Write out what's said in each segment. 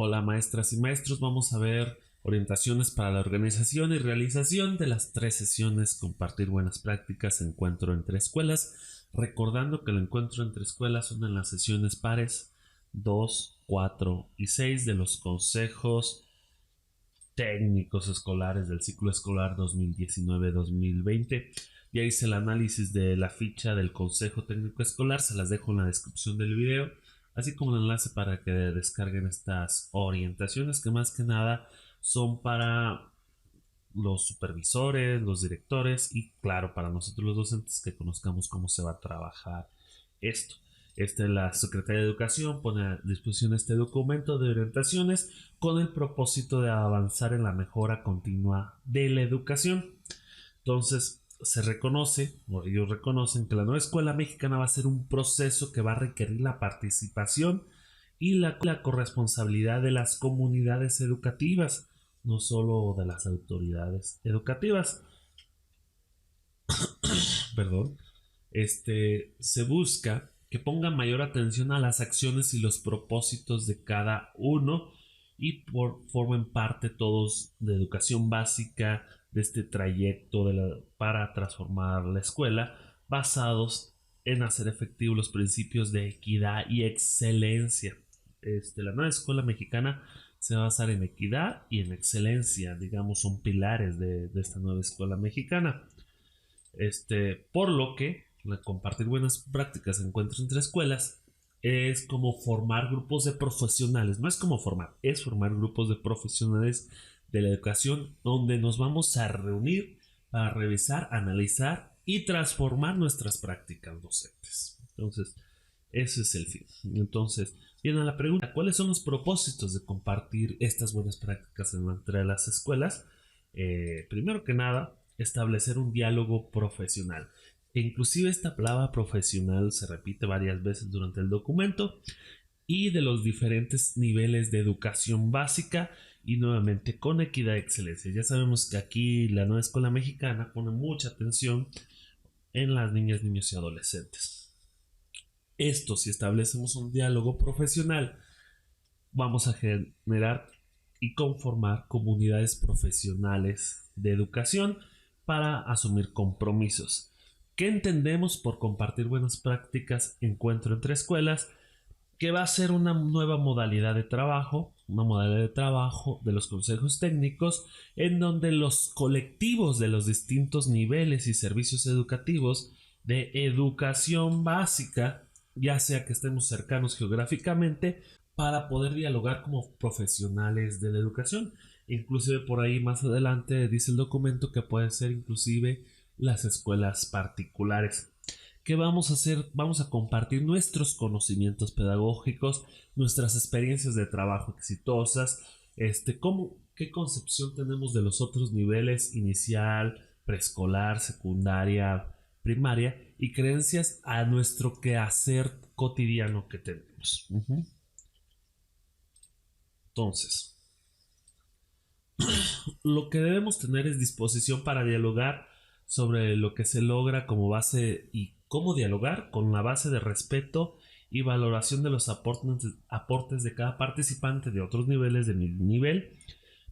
Hola maestras y maestros, vamos a ver orientaciones para la organización y realización de las 3 sesiones Compartir buenas prácticas Encuentro entre escuelas, recordando que el encuentro entre escuelas son en las sesiones pares 2, 4 y 6 de los consejos técnicos escolares del ciclo escolar 2019-2020. Ya hice el análisis de la ficha del consejo técnico escolar, se las dejo en la descripción del video, así como el enlace para que descarguen estas orientaciones que más que nada son para los supervisores, los directores y claro para nosotros los docentes que conozcamos cómo se va a trabajar esto. La Secretaría de Educación pone a disposición este documento de orientaciones con el propósito de avanzar en la mejora continua de la educación. Entonces, se reconoce, o ellos reconocen, que la nueva escuela mexicana va a ser un proceso que va a requerir la participación y la corresponsabilidad de las comunidades educativas, no solo de las autoridades educativas. Perdón. Se busca que pongan mayor atención a las acciones y los propósitos de cada uno y formen parte todos de educación básica de este trayecto para transformar la escuela, basados en hacer efectivos los principios de equidad y excelencia. La nueva escuela mexicana se va a basar en equidad y en excelencia, digamos, son pilares de esta nueva escuela mexicana. Por lo que compartir buenas prácticas encuentros entre escuelas es como formar grupos de profesionales, no es como formar, es formar grupos de profesionales de la educación donde nos vamos a reunir para revisar, analizar y transformar nuestras prácticas docentes. Entonces, ese es el fin. Entonces, viene la pregunta, ¿cuáles son los propósitos de compartir estas buenas prácticas entre las escuelas? Primero que nada, establecer un diálogo profesional. E inclusive esta palabra profesional se repite varias veces durante el documento y de los diferentes niveles de educación básica y nuevamente con equidad y excelencia. Ya sabemos que aquí la nueva escuela mexicana pone mucha atención en las niñas, niños y adolescentes. Esto, si establecemos un diálogo profesional, vamos a generar y conformar comunidades profesionales de educación para asumir compromisos. ¿Qué entendemos por compartir buenas prácticas encuentro entre escuelas? Que va a ser una nueva modalidad de trabajo, de los consejos técnicos, en donde los colectivos de los distintos niveles y servicios educativos de educación básica, ya sea que estemos cercanos geográficamente, para poder dialogar como profesionales de la educación. Inclusive por ahí más adelante dice el documento que puede ser inclusive las escuelas particulares. ¿Qué vamos a hacer? Vamos a compartir nuestros conocimientos pedagógicos, nuestras experiencias de trabajo exitosas, qué concepción tenemos de los otros niveles inicial, preescolar, secundaria, primaria y creencias a nuestro quehacer cotidiano que tenemos. Entonces, lo que debemos tener es disposición para dialogar sobre lo que se logra como base y cómo dialogar con la base de respeto y valoración de los aportes de cada participante de otros niveles de mi nivel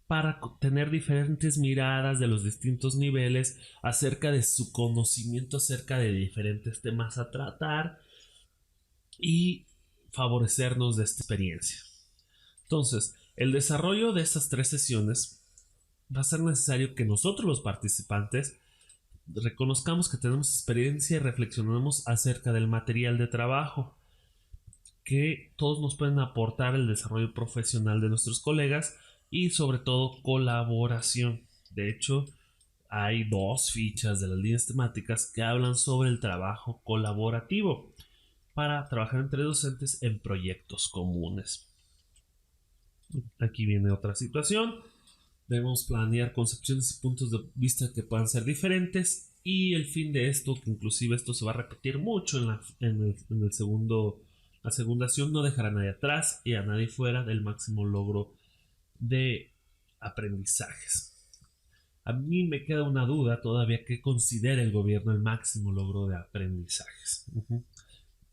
para tener diferentes miradas de los distintos niveles acerca de su conocimiento acerca de diferentes temas a tratar y favorecernos de esta experiencia. Entonces, el desarrollo de estas 3 sesiones va a ser necesario que nosotros los participantes reconozcamos que tenemos experiencia y reflexionemos acerca del material de trabajo que todos nos pueden aportar el desarrollo profesional de nuestros colegas y sobre todo colaboración. De hecho, hay 2 fichas de las líneas temáticas que hablan sobre el trabajo colaborativo para trabajar entre docentes en proyectos comunes. Aquí viene otra situación. Debemos planear concepciones y puntos de vista que puedan ser diferentes y el fin de esto, que inclusive esto se va a repetir mucho la segunda acción, no dejar a nadie atrás y a nadie fuera del máximo logro de aprendizajes. A mí me queda una duda todavía que considera el gobierno el máximo logro de aprendizajes.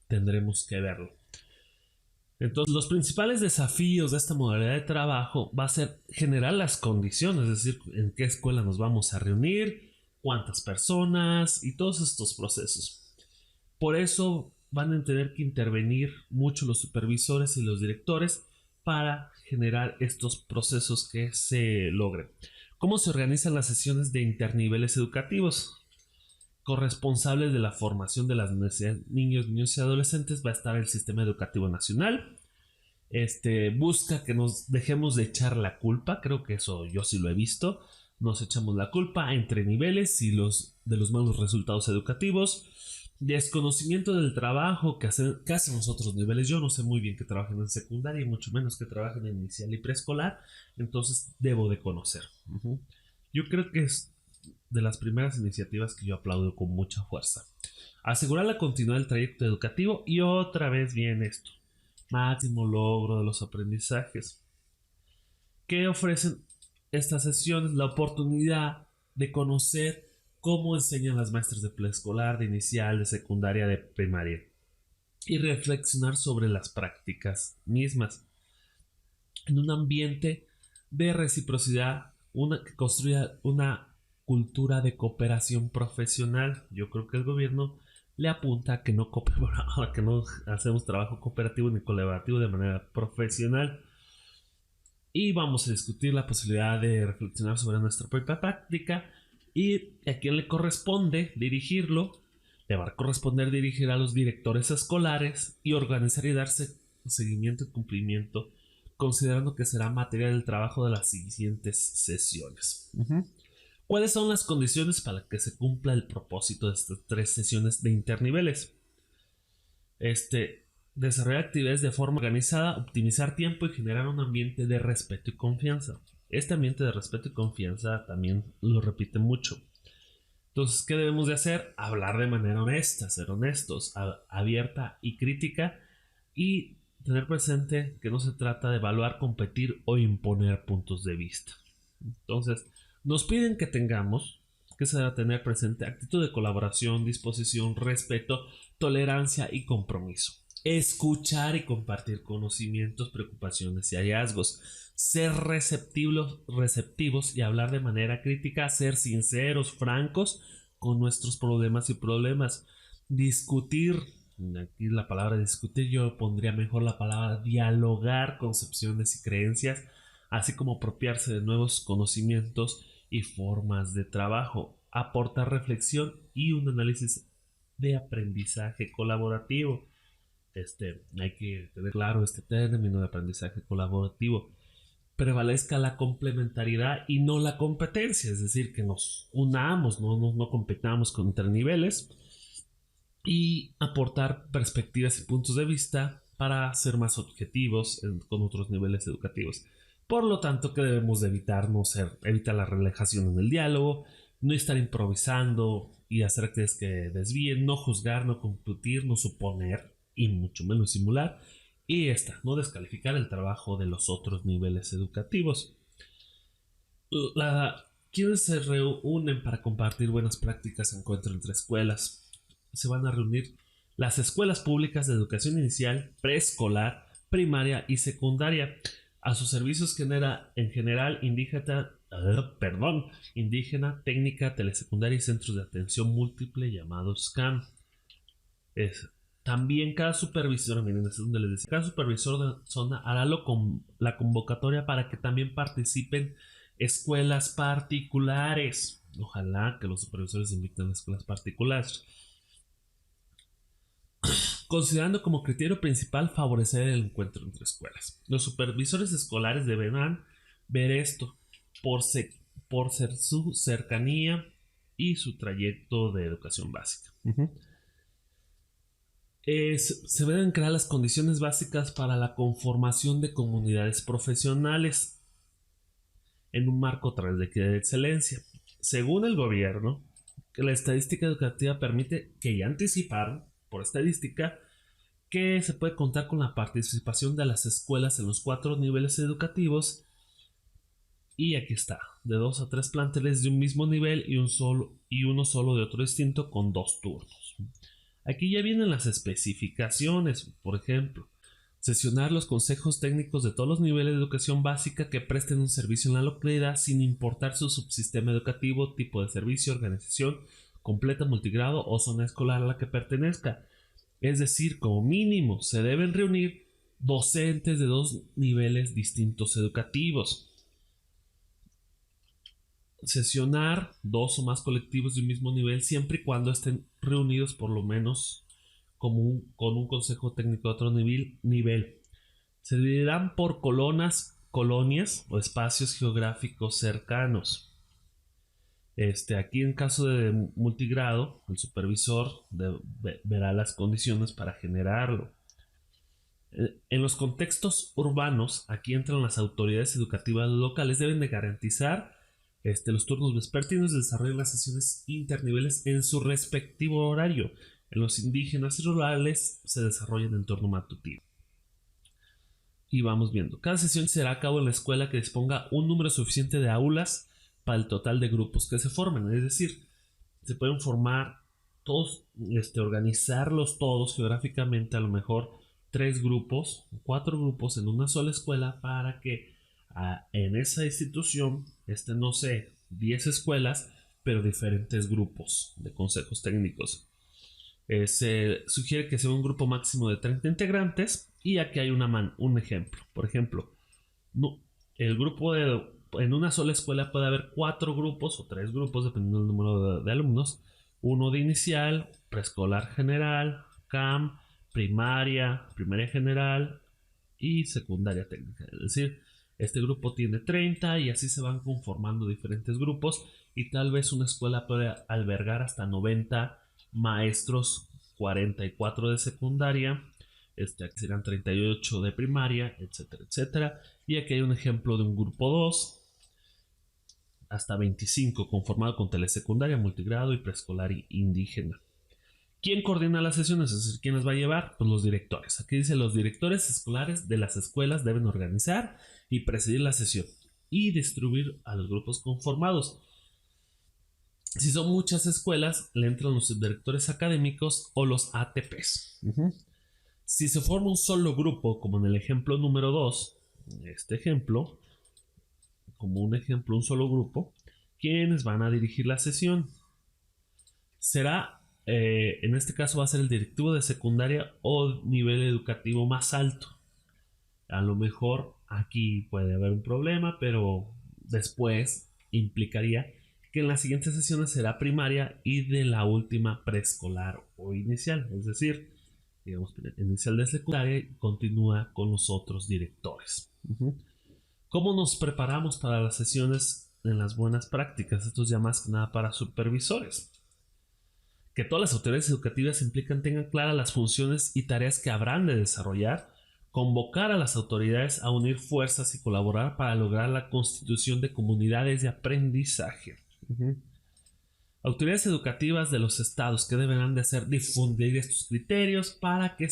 Tendremos que verlo. Entonces, los principales desafíos de esta modalidad de trabajo va a ser generar las condiciones, es decir, en qué escuela nos vamos a reunir, cuántas personas y todos estos procesos. Por eso van a tener que intervenir mucho los supervisores y los directores para generar estos procesos que se logren. ¿Cómo se organizan las sesiones de interniveles educativos? Corresponsables de la formación de las niños, niños y adolescentes va a estar el Sistema Educativo Nacional. Busca que nos dejemos de echar la culpa, creo que eso yo sí lo he visto. Nos echamos la culpa entre niveles y de los malos resultados educativos. Desconocimiento del trabajo que hacen los otros niveles. Yo no sé muy bien que trabajen en secundaria y mucho menos que trabajen en inicial y preescolar, entonces debo de conocer. Yo creo que es de las primeras iniciativas que yo aplaudo con mucha fuerza. Asegurar la continuidad del trayecto educativo y otra vez viene esto. Máximo logro de los aprendizajes. ¿Qué ofrecen estas sesiones? La oportunidad de conocer cómo enseñan las maestras de preescolar, de inicial, de secundaria, de primaria y reflexionar sobre las prácticas mismas en un ambiente de reciprocidad, que construya una cultura de cooperación profesional. Yo creo que el gobierno le apunta a que no a que no hacemos trabajo cooperativo ni colaborativo de manera profesional. Y vamos a discutir la posibilidad de reflexionar sobre nuestra propia práctica y a quien le corresponde dirigirlo. Le va a corresponder dirigir a los directores escolares y organizar y darse seguimiento y cumplimiento, considerando que será materia del trabajo de las siguientes sesiones. ¿Cuáles son las condiciones para que se cumpla el propósito de estas 3 sesiones de interniveles? Desarrollar actividades de forma organizada, optimizar tiempo y generar un ambiente de respeto y confianza. Este ambiente de respeto y confianza también lo repite mucho. Entonces, ¿qué debemos de hacer? Hablar de manera honesta, ser honestos, abierta y crítica, y tener presente que no se trata de evaluar, competir o imponer puntos de vista. Entonces, nos piden que se debe tener presente actitud de colaboración, disposición, respeto, tolerancia y compromiso. Escuchar y compartir conocimientos, preocupaciones y hallazgos. Ser receptivos y hablar de manera crítica. Ser sinceros, francos con nuestros problemas. Discutir. Aquí la palabra discutir, yo pondría mejor la palabra dialogar concepciones y creencias, así como apropiarse de nuevos conocimientos y formas de trabajo. Aportar reflexión y un análisis de aprendizaje colaborativo. Hay que tener claro este término de aprendizaje colaborativo. Prevalezca la complementariedad y no la competencia, es decir, que nos unamos, no competamos entre niveles, y aportar perspectivas y puntos de vista para ser más objetivos con otros niveles educativos. Por lo tanto, que debemos de evitar la relajación en el diálogo, no estar improvisando y hacer actividades que desvíen, no juzgar, no competir, no suponer y mucho menos simular, y no descalificar el trabajo de los otros niveles educativos. Quienes se reúnen para compartir buenas prácticas se encuentran entre escuelas. Se van a reunir las escuelas públicas de educación inicial, preescolar, primaria y secundaria. A sus servicios en general indígena, técnica, telesecundaria y centros de atención múltiple llamados CAM. También cada supervisor, cada supervisor de zona hará la convocatoria para que también participen escuelas particulares. Ojalá que los supervisores inviten a escuelas particulares, considerando como criterio principal favorecer el encuentro entre escuelas. Los supervisores escolares deberán ver esto por ser su cercanía y su trayecto de educación básica. Se deben crear las condiciones básicas para la conformación de comunidades profesionales en un marco de excelencia. Según el gobierno, la estadística educativa permite que ya anticiparon por estadística que se puede contar con la participación de las escuelas en los 4 niveles educativos, y aquí está, de 2 a 3 planteles de un mismo nivel y uno solo de otro distinto con 2 turnos. Aquí ya vienen las especificaciones, por ejemplo, Sesionar los consejos técnicos de todos los niveles de educación básica que presten un servicio en la localidad sin importar su subsistema educativo, tipo de servicio, organización completa, multigrado o zona escolar a la que pertenezca. Es decir, como mínimo se deben reunir docentes de dos niveles distintos educativos. Sesionar dos o más colectivos de un mismo nivel siempre y cuando estén reunidos por lo menos con un consejo técnico de otro nivel. Se dividirán por colonias o espacios geográficos cercanos. Aquí en caso de multigrado, el supervisor verá las condiciones para generarlo. En los contextos urbanos, aquí entran las autoridades educativas locales, deben de garantizar los turnos vespertinos, de desarrollar las sesiones interniveles en su respectivo horario. En los indígenas y rurales se desarrollan en turno matutino. Y vamos viendo. Cada sesión se hará a cabo en la escuela que disponga un número suficiente de aulas para el total de grupos que se formen. Es decir, se pueden formar todos, organizarlos todos geográficamente, a lo mejor 3 grupos, 4 grupos en una sola escuela para que en esa institución estén, no sé, 10 escuelas, pero diferentes grupos de consejos técnicos. Se sugiere que sea un grupo máximo de 30 integrantes y aquí hay un ejemplo. Por ejemplo, el grupo en una sola escuela puede haber 4 grupos o 3 grupos dependiendo del número de alumnos. Uno de inicial, preescolar general, CAM, primaria general y secundaria técnica. Es decir, este grupo tiene 30 y así se van conformando diferentes grupos y tal vez una escuela puede albergar hasta 90 maestros, 44 de secundaria, aquí serán 38 de primaria, etcétera, etcétera. Y aquí hay un ejemplo de un grupo 2, hasta 25, conformado con telesecundaria, multigrado y preescolar indígena. ¿Quién coordina las sesiones? Es decir, ¿quién las va a llevar? Pues los directores. Aquí dice: los directores escolares de las escuelas deben organizar y presidir la sesión y distribuir a los grupos conformados. Si son muchas escuelas, le entran los subdirectores académicos o los ATPs. Si se forma un solo grupo, como en el ejemplo número 2, este ejemplo, como un ejemplo, un solo grupo, ¿quiénes van a dirigir la sesión? Será, en este caso va a ser el directivo de secundaria o nivel educativo más alto. A lo mejor aquí puede haber un problema, pero después implicaría que en las siguientes sesiones será primaria y de la última preescolar o inicial. Es decir, digamos, inicial de secundaria y continúa con los otros directores. ¿Cómo nos preparamos para las sesiones en las buenas prácticas? Esto es ya más que nada para supervisores. Que todas las autoridades educativas implican tengan claras las funciones y tareas que habrán de desarrollar, convocar a las autoridades a unir fuerzas y colaborar para lograr la constitución de comunidades de aprendizaje. Autoridades educativas de los estados que deberán de hacer difundir estos criterios para que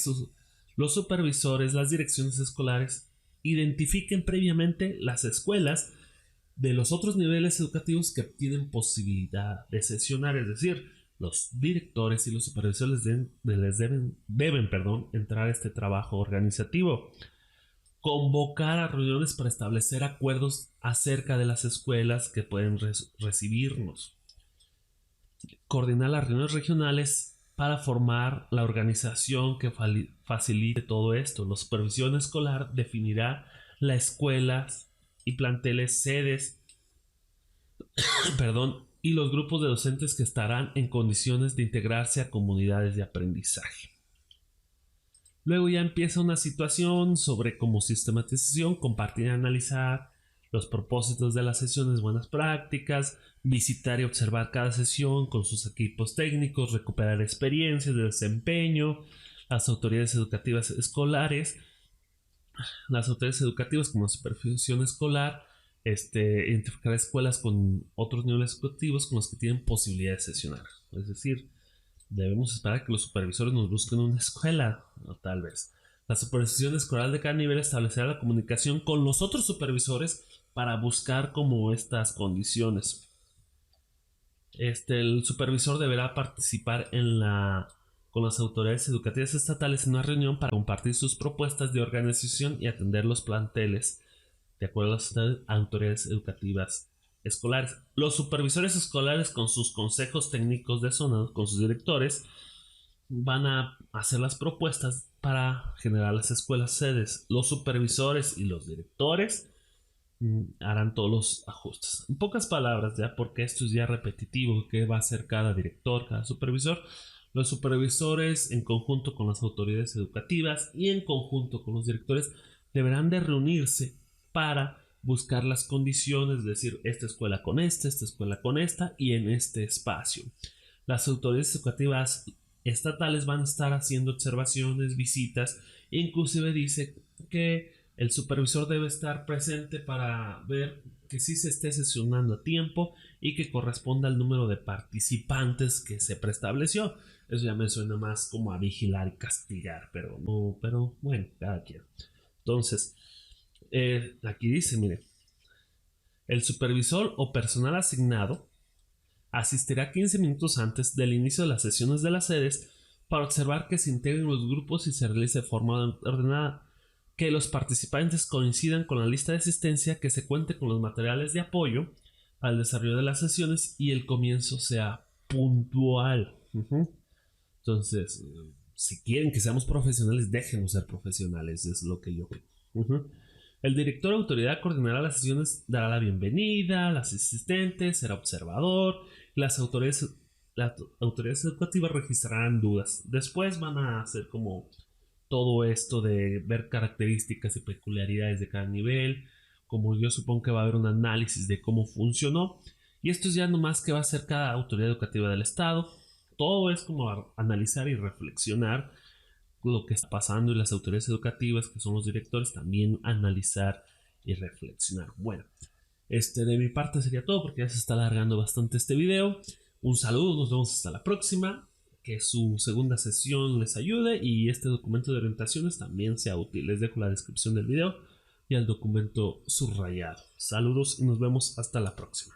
los supervisores, las direcciones escolares identifiquen previamente las escuelas de los otros niveles educativos que tienen posibilidad de sesionar. Es decir, los directores y los supervisores deben entrar a este trabajo organizativo. Convocar a reuniones para establecer acuerdos acerca de las escuelas que pueden recibirnos. Coordinar las reuniones regionales para formar la organización que facilite todo esto. La supervisión escolar definirá las escuelas y planteles sedes y los grupos de docentes que estarán en condiciones de integrarse a comunidades de aprendizaje. Luego ya empieza una situación sobre cómo sistematización, compartir y analizar los propósitos de las sesiones, buenas prácticas, visitar y observar cada sesión con sus equipos técnicos, recuperar experiencias de desempeño, las autoridades educativas escolares, las autoridades educativas como supervisión escolar, identificar escuelas con otros niveles educativos con los que tienen posibilidad de sesionar. Es decir, debemos esperar que los supervisores nos busquen una escuela, o tal vez. La supervisión escolar de cada nivel establecerá la comunicación con los otros supervisores para buscar como estas condiciones. El supervisor deberá participar en la con las autoridades educativas estatales en una reunión para compartir sus propuestas de organización y atender los planteles de acuerdo a las autoridades educativas escolares. Los supervisores escolares con sus consejos técnicos de zona, con sus directores, van a hacer las propuestas para generar las escuelas sedes. Los supervisores y los directores harán todos los ajustes. En pocas palabras, ya porque esto es ya repetitivo, que va a hacer cada director, cada supervisor. Los supervisores, en conjunto con las autoridades educativas y en conjunto con los directores, deberán de reunirse para buscar las condiciones, es decir, esta escuela con esta escuela con esta y en este espacio. Las autoridades educativas estatales van a estar haciendo observaciones, visitas, e inclusive dice que el supervisor debe estar presente para ver que sí se esté sesionando a tiempo y que corresponda al número de participantes que se preestableció. Eso ya me suena más como a vigilar y castigar, pero no, pero bueno, cada quien. Entonces, aquí dice, mire, el supervisor o personal asignado asistirá 15 minutos antes del inicio de las sesiones de las sedes para observar que se integren los grupos y se realice de forma ordenada, que los participantes coincidan con la lista de asistencia, que se cuente con los materiales de apoyo al desarrollo de las sesiones y el comienzo sea puntual. Entonces, si quieren que seamos profesionales, déjenos ser profesionales, es lo que yo creo. El director de autoridad coordinará las sesiones, dará la bienvenida a las asistentes, será observador. Las autoridades educativas registrarán dudas. Después van a hacer como todo esto de ver características y peculiaridades de cada nivel. Como yo supongo que va a haber un análisis de cómo funcionó. Y esto es ya nomás que va a hacer cada autoridad educativa del estado. Todo es como analizar y reflexionar lo que está pasando, y las autoridades educativas, que son los directores, también analizar y reflexionar. Bueno, de mi parte sería todo porque ya se está alargando bastante este video. Un saludo, nos vemos hasta la próxima. Que su segunda sesión les ayude y este documento de orientaciones también sea útil. Les dejo la descripción del video y el documento subrayado. Saludos y nos vemos hasta la próxima.